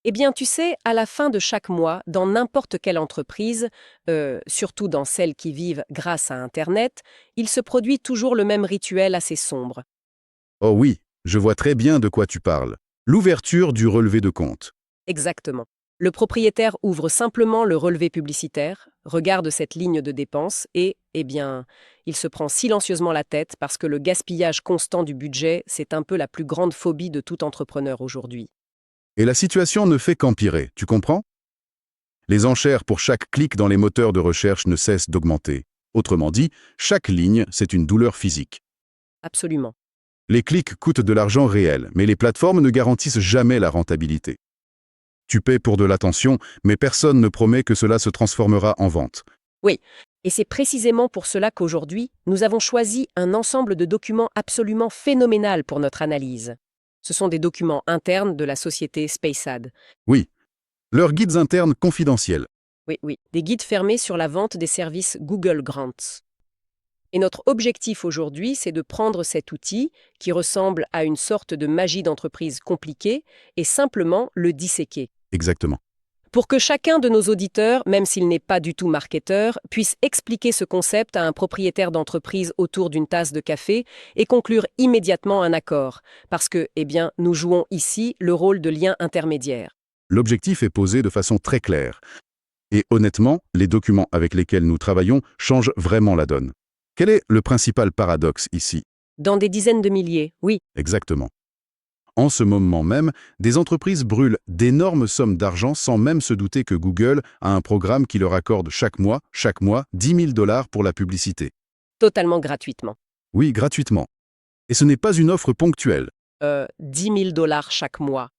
Eh bien, tu sais, à la fin de chaque mois, dans n'importe quelle entreprise, surtout dans celles qui vivent grâce à Internet, il se produit toujours le même rituel assez sombre. Oh oui, je vois très bien de quoi tu parles. L'ouverture du relevé de compte. Exactement. Le propriétaire ouvre simplement le relevé publicitaire, regarde cette ligne de dépenses et, eh bien, il se prend silencieusement la tête parce que le gaspillage constant du budget, c'est un peu la plus grande phobie de tout entrepreneur aujourd'hui. Et la situation ne fait qu'empirer, tu comprends? Les enchères pour chaque clic dans les moteurs de recherche ne cessent d'augmenter. Autrement dit, chaque ligne, c'est une douleur physique. Absolument. Les clics coûtent de l'argent réel, mais les plateformes ne garantissent jamais la rentabilité. Tu paies pour de l'attention, mais personne ne promet que cela se transformera en vente. Oui, et c'est précisément pour cela qu'aujourd'hui, nous avons choisi un ensemble de documents absolument phénoménal pour notre analyse. Ce sont des documents internes de la société SpaceAd. Oui, leurs guides internes confidentiels. Oui, oui, des guides fermés sur la vente des services Google Grants. Et notre objectif aujourd'hui, c'est de prendre cet outil, qui ressemble à une sorte de magie d'entreprise compliquée, et simplement le disséquer. Exactement. Pour que chacun de nos auditeurs, même s'il n'est pas du tout marketeur, puisse expliquer ce concept à un propriétaire d'entreprise autour d'une tasse de café et conclure immédiatement un accord. Parce que, eh bien, nous jouons ici le rôle de lien intermédiaire. L'objectif est posé de façon très claire. Et honnêtement, les documents avec lesquels nous travaillons changent vraiment la donne. Quel est le principal paradoxe ici? Dans des dizaines de milliers, oui. Exactement. En ce moment même, des entreprises brûlent d'énormes sommes d'argent sans même se douter que Google a un programme qui leur accorde chaque mois, 10 000 dollars pour la publicité. Totalement gratuitement. Oui, gratuitement. Et ce n'est pas une offre ponctuelle. 10 000 dollars chaque mois.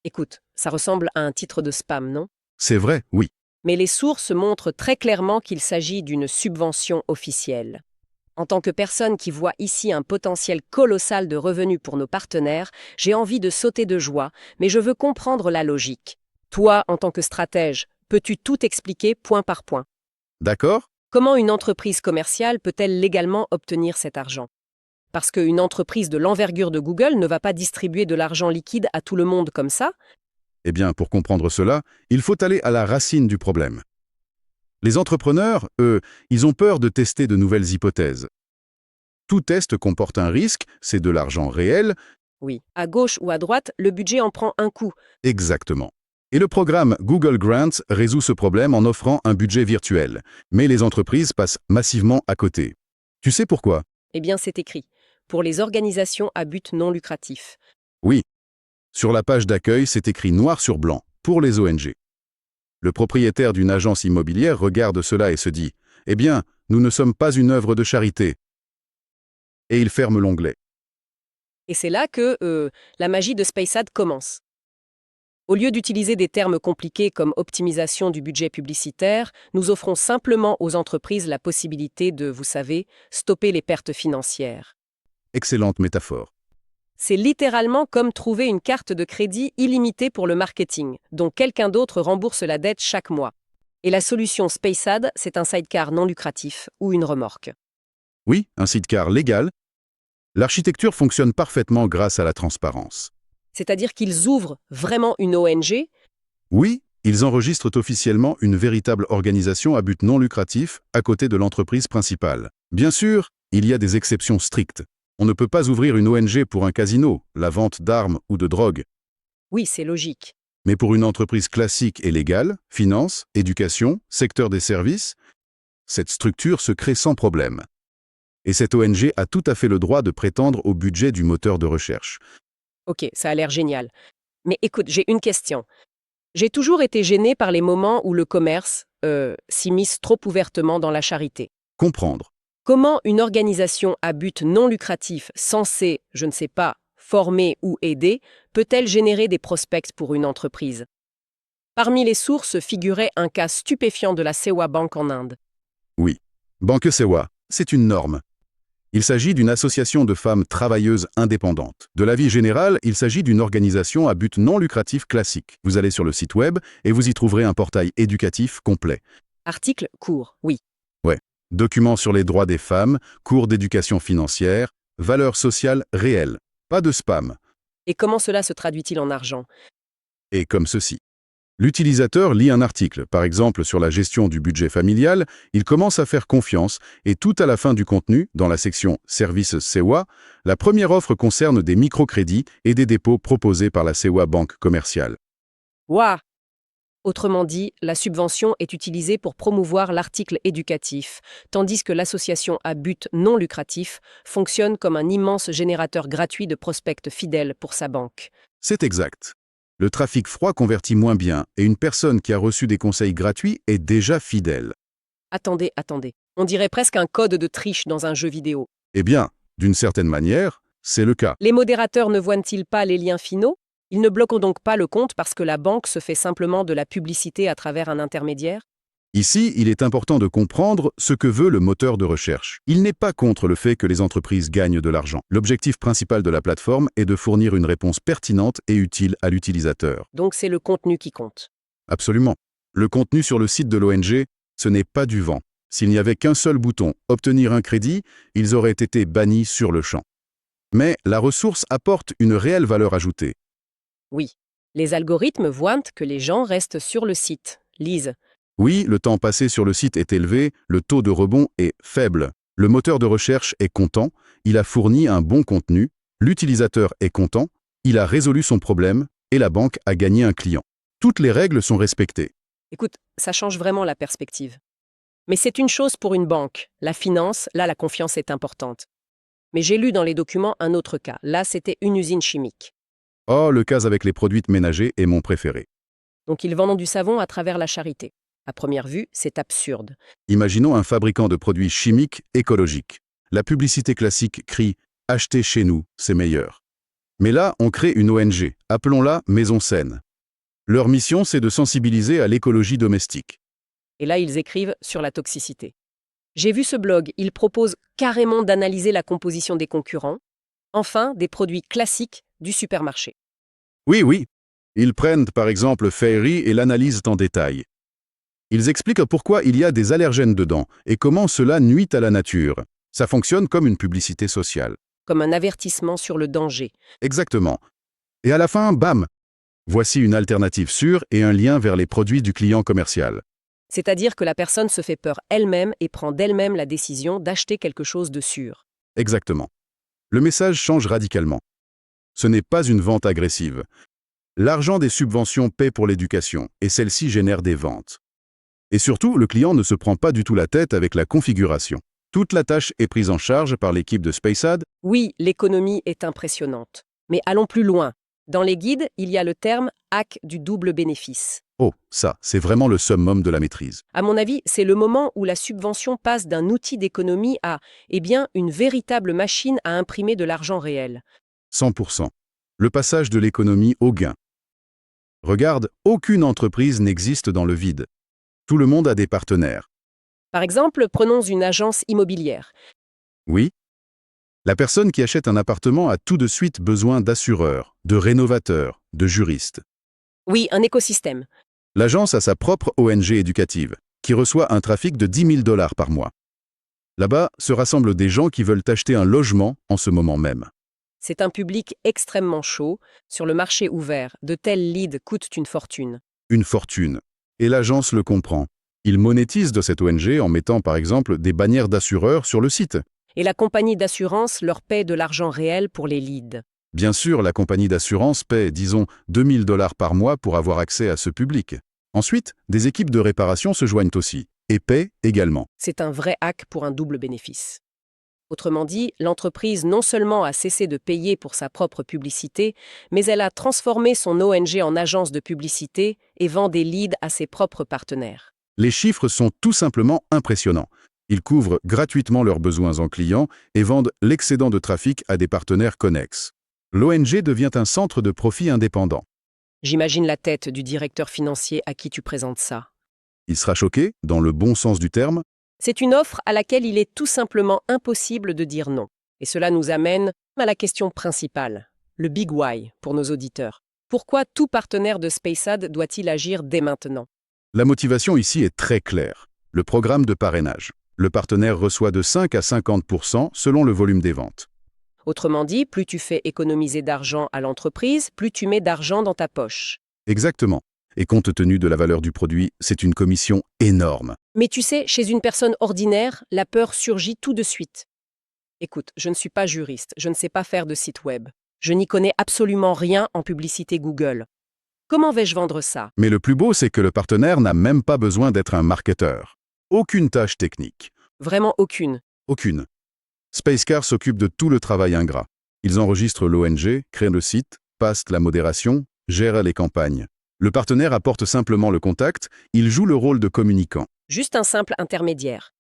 Écoute, ça ressemble à un titre de spam, non? C'est vrai, oui. Mais les sources montrent très clairement qu'il s'agit d'une subvention officielle. En tant que personne qui voit ici un potentiel colossal de revenus pour nos partenaires, j'ai envie de sauter de joie, mais je veux comprendre la logique. Toi, en tant que stratège, peux-tu tout expliquer point par point? D'accord? Comment une entreprise commerciale peut-elle légalement obtenir cet argent? Parce qu'une entreprise de l'envergure de Google ne va pas distribuer de l'argent liquide à tout le monde comme ça. Eh bien, pour comprendre cela, il faut aller à la racine du problème. Les entrepreneurs, eux, ils ont peur de tester de nouvelles hypothèses. Tout test comporte un risque, c'est de l'argent réel. Oui, à gauche ou à droite, le budget en prend un coup. Exactement. Et le programme Google Grants résout ce problème en offrant un budget virtuel. Mais les entreprises passent massivement à côté. Tu sais pourquoi? Eh bien, c'est écrit. Pour les organisations à but non lucratif. Oui. Sur la page d'accueil, c'est écrit noir sur blanc, pour les ONG. Le propriétaire d'une agence immobilière regarde cela et se dit « Eh bien, nous ne sommes pas une œuvre de charité. » Et il ferme l'onglet. Et c'est là que la magie de SpaceAd commence. Au lieu d'utiliser des termes compliqués comme optimisation du budget publicitaire, nous offrons simplement aux entreprises la possibilité de, vous savez, stopper les pertes financières. Excellente métaphore. C'est littéralement comme trouver une carte de crédit illimitée pour le marketing, dont quelqu'un d'autre rembourse la dette chaque mois. Et la solution SpaceAd, c'est un sidecar non lucratif ou une remorque. Oui, un sidecar légal. L'architecture fonctionne parfaitement grâce à la transparence. C'est-à-dire qu'ils ouvrent vraiment une ONG. Oui, ils enregistrent officiellement une véritable organisation à but non lucratif à côté de l'entreprise principale. Bien sûr, il y a des exceptions strictes. On ne peut pas ouvrir une ONG pour un casino, la vente d'armes ou de drogue. Oui, c'est logique. Mais pour une entreprise classique et légale, finance, éducation, secteur des services, cette structure se crée sans problème. Et cette ONG a tout à fait le droit de prétendre au budget du moteur de recherche. Ok, ça a l'air génial. Mais écoute, j'ai une question. J'ai toujours été gênée par les moments où le commerce s'immisce trop ouvertement dans la charité. Comprendre. Comment une organisation à but non lucratif censée, je ne sais pas, former ou aider, peut-elle générer des prospects pour une entreprise? Parmi les sources figurait un cas stupéfiant de la Sewa Bank en Inde. Oui. Banque Sewa, c'est une norme. Il s'agit d'une association de femmes travailleuses indépendantes. De la vie générale, il s'agit d'une organisation à but non lucratif classique. Vous allez sur le site web et vous y trouverez un portail éducatif complet. Article court, oui. Ouais. Documents sur les droits des femmes, cours d'éducation financière, valeurs sociales réelles. Pas de spam. Et comment cela se traduit-il en argent? Et comme ceci. L'utilisateur lit un article, par exemple sur la gestion du budget familial, il commence à faire confiance et tout à la fin du contenu, dans la section Services Sewa, la première offre concerne des microcrédits et des dépôts proposés par la Sewa Banque commerciale. Waouh! Autrement dit, la subvention est utilisée pour promouvoir l'article éducatif, tandis que l'association à but non lucratif fonctionne comme un immense générateur gratuit de prospects fidèles pour sa banque. C'est exact. Le trafic froid convertit moins bien et une personne qui a reçu des conseils gratuits est déjà fidèle. Attendez. On dirait presque un code de triche dans un jeu vidéo. Eh bien, d'une certaine manière, c'est le cas. Les modérateurs ne voient-ils pas les liens finaux? Ils ne bloquent donc pas le compte parce que la banque se fait simplement de la publicité à travers un intermédiaire? Ici, il est important de comprendre ce que veut le moteur de recherche. Il n'est pas contre le fait que les entreprises gagnent de l'argent. L'objectif principal de la plateforme est de fournir une réponse pertinente et utile à l'utilisateur. Donc c'est le contenu qui compte. Absolument. Le contenu sur le site de l'ONG, ce n'est pas du vent. S'il n'y avait qu'un seul bouton « Obtenir un crédit », ils auraient été bannis sur le champ. Mais la ressource apporte une réelle valeur ajoutée. Oui, les algorithmes voient que les gens restent sur le site, lisent. Oui, le temps passé sur le site est élevé, le taux de rebond est faible. Le moteur de recherche est content, il a fourni un bon contenu, l'utilisateur est content, il a résolu son problème et la banque a gagné un client. Toutes les règles sont respectées. Écoute, ça change vraiment la perspective. Mais c'est une chose pour une banque. La finance, là, la confiance est importante. Mais j'ai lu dans les documents un autre cas. Là, c'était une usine chimique. Oh, le cas avec les produits ménagers est mon préféré. Donc ils vendent du savon à travers la charité. À première vue, c'est absurde. Imaginons un fabricant de produits chimiques écologiques. La publicité classique crie « Achetez chez nous, c'est meilleur ». Mais là, on crée une ONG, appelons-la Maison Saine. Leur mission, c'est de sensibiliser à l'écologie domestique. Et là, ils écrivent sur la toxicité. J'ai vu ce blog, ils proposent carrément d'analyser la composition des concurrents. Enfin, des produits classiques du supermarché. Oui. Ils prennent par exemple Fairy et l'analysent en détail. Ils expliquent pourquoi il y a des allergènes dedans et comment cela nuit à la nature. Ça fonctionne comme une publicité sociale. Comme un avertissement sur le danger. Exactement. Et à la fin, bam! Voici une alternative sûre et un lien vers les produits du client commercial. C'est-à-dire que la personne se fait peur elle-même et prend d'elle-même la décision d'acheter quelque chose de sûr. Exactement. Le message change radicalement. Ce n'est pas une vente agressive. L'argent des subventions paie pour l'éducation et celle-ci génère des ventes. Et surtout, le client ne se prend pas du tout la tête avec la configuration. Toute la tâche est prise en charge par l'équipe de SpaceAd. Oui, l'économie est impressionnante. Mais allons plus loin. Dans les guides, il y a le terme « hack du double bénéfice ». Oh, ça, c'est vraiment le summum de la maîtrise. À mon avis, c'est le moment où la subvention passe d'un outil d'économie à, une véritable machine à imprimer de l'argent réel. 100%. Le passage de l'économie au gain. Regarde, aucune entreprise n'existe dans le vide. Tout le monde a des partenaires. Par exemple, prenons une agence immobilière. Oui. La personne qui achète un appartement a tout de suite besoin d'assureurs, de rénovateurs, de juristes. Oui, un écosystème. L'agence a sa propre ONG éducative, qui reçoit un trafic de 10 000 $ par mois. Là-bas se rassemblent des gens qui veulent acheter un logement en ce moment même. C'est un public extrêmement chaud. Sur le marché ouvert, de tels leads coûtent une fortune. Une fortune. Et l'agence le comprend. Il monétise de cette ONG en mettant par exemple des bannières d'assureurs sur le site. Et la compagnie d'assurance leur paie de l'argent réel pour les leads. Bien sûr, la compagnie d'assurance paie, disons, 2 000 $ par mois pour avoir accès à ce public. Ensuite, des équipes de réparation se joignent aussi, et paient également. C'est un vrai hack pour un double bénéfice. Autrement dit, l'entreprise non seulement a cessé de payer pour sa propre publicité, mais elle a transformé son ONG en agence de publicité et vend des leads à ses propres partenaires. Les chiffres sont tout simplement impressionnants. Ils couvrent gratuitement leurs besoins en clients et vendent l'excédent de trafic à des partenaires connexes. L'ONG devient un centre de profit indépendant. J'imagine la tête du directeur financier à qui tu présentes ça. Il sera choqué, dans le bon sens du terme. C'est une offre à laquelle il est tout simplement impossible de dire non. Et cela nous amène à la question principale, le Big Why pour nos auditeurs. Pourquoi tout partenaire de SpaceAd doit-il agir dès maintenant? La motivation ici est très claire. Le programme de parrainage. Le partenaire reçoit de 5 à 50% selon le volume des ventes. Autrement dit, plus tu fais économiser d'argent à l'entreprise, plus tu mets d'argent dans ta poche. Exactement. Et compte tenu de la valeur du produit, c'est une commission énorme. Mais tu sais, chez une personne ordinaire, la peur surgit tout de suite. Écoute, je ne suis pas juriste, je ne sais pas faire de site web. Je n'y connais absolument rien en publicité Google. Comment vais-je vendre ça? Mais le plus beau, c'est que le partenaire n'a même pas besoin d'être un marketeur. Aucune tâche technique. Vraiment aucune. Aucune. Spacecar s'occupe de tout le travail ingrat. Ils enregistrent l'ONG, créent le site, passent la modération, gèrent les campagnes. Le partenaire apporte simplement le contact, il joue le rôle de communicant. Juste un simple intermédiaire.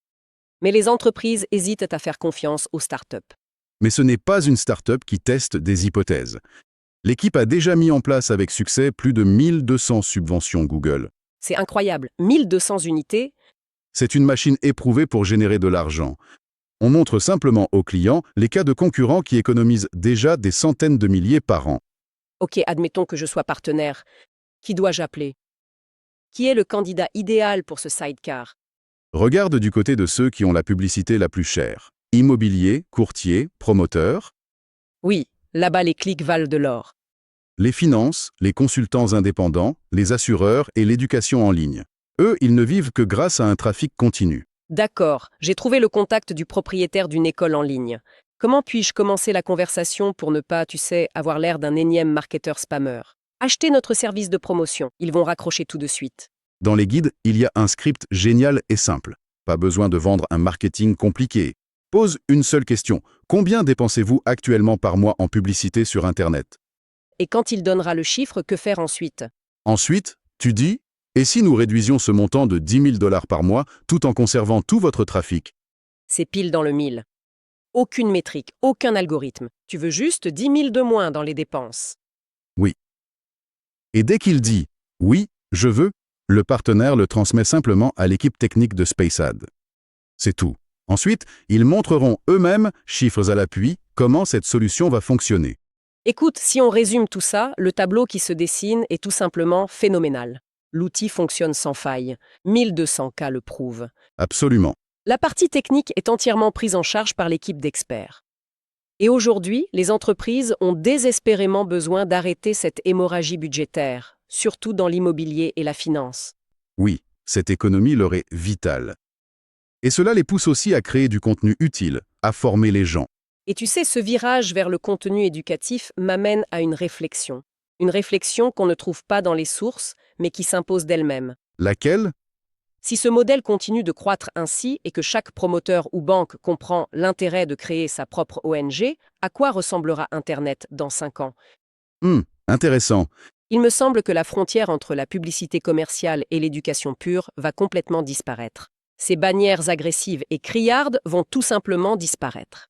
Mais les entreprises hésitent à faire confiance aux startups. Mais ce n'est pas une start-up qui teste des hypothèses. L'équipe a déjà mis en place avec succès plus de 1200 subventions Google. C'est incroyable, 1200 unités. C'est une machine éprouvée pour générer de l'argent. On montre simplement aux clients les cas de concurrents qui économisent déjà des centaines de milliers par an. Ok, admettons que je sois partenaire. Qui dois-je appeler? Qui est le candidat idéal pour ce sidecar? Regarde du côté de ceux qui ont la publicité la plus chère. Immobilier, courtier, promoteur, Oui, là-bas les clics valent de l'or. les finances, les consultants indépendants, les assureurs et l'éducation en ligne. Eux, ils ne vivent que grâce à un trafic continu. D'accord, j'ai trouvé le contact du propriétaire d'une école en ligne. Comment puis-je commencer la conversation pour ne pas, tu sais, avoir l'air d'un énième marketeur spammeur? Achetez notre service de promotion, ils vont raccrocher tout de suite. Dans les guides, il y a un script génial et simple. Pas besoin de vendre un marketing compliqué. Pose une seule question. Combien dépensez-vous actuellement par mois en publicité sur Internet? Et quand il donnera le chiffre, que faire ensuite? Ensuite, tu dis, et si nous réduisions ce montant de 10 000 $ par mois tout en conservant tout votre trafic? C'est pile dans le mille. Aucune métrique, aucun algorithme. Tu veux juste 10 000 de moins dans les dépenses. Oui. Et dès qu'il dit « oui, je veux », le partenaire le transmet simplement à l'équipe technique de SpaceAd. C'est tout. Ensuite, ils montreront eux-mêmes, chiffres à l'appui, comment cette solution va fonctionner. Écoute, si on résume tout ça, le tableau qui se dessine est tout simplement phénoménal. L'outil fonctionne sans faille. 1200 cas le prouvent. Absolument. La partie technique est entièrement prise en charge par l'équipe d'experts. Et aujourd'hui, les entreprises ont désespérément besoin d'arrêter cette hémorragie budgétaire, surtout dans l'immobilier et la finance. Oui, cette économie leur est vitale. Et cela les pousse aussi à créer du contenu utile, à former les gens. Et tu sais, ce virage vers le contenu éducatif m'amène à une réflexion. Une réflexion qu'on ne trouve pas dans les sources, mais qui s'impose d'elle-même. Laquelle? Si ce modèle continue de croître ainsi et que chaque promoteur ou banque comprend l'intérêt de créer sa propre ONG, à quoi ressemblera Internet dans 5 ans? Intéressant. Il me semble que la frontière entre la publicité commerciale et l'éducation pure va complètement disparaître. Ces bannières agressives et criardes vont tout simplement disparaître.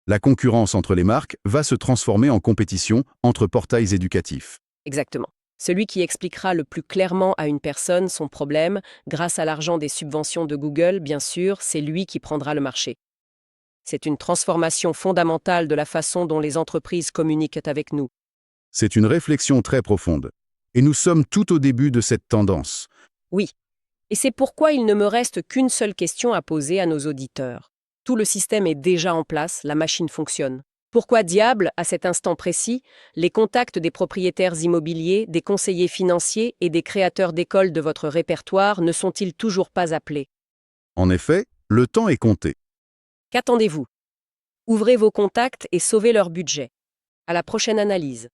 La concurrence entre les marques va se transformer en compétition entre portails éducatifs. Exactement. Celui qui expliquera le plus clairement à une personne son problème, grâce à l'argent des subventions de Google, bien sûr, c'est lui qui prendra le marché. C'est une transformation fondamentale de la façon dont les entreprises communiquent avec nous. C'est une réflexion très profonde. Et nous sommes tout au début de cette tendance. Oui. Et c'est pourquoi il ne me reste qu'une seule question à poser à nos auditeurs. Tout le système est déjà en place, la machine fonctionne. Pourquoi diable, à cet instant précis, les contacts des propriétaires immobiliers, des conseillers financiers et des créateurs d'écoles de votre répertoire ne sont-ils toujours pas appelés? En effet, le temps est compté. Qu'attendez-vous? Ouvrez vos contacts et sauvez leur budget. À la prochaine analyse.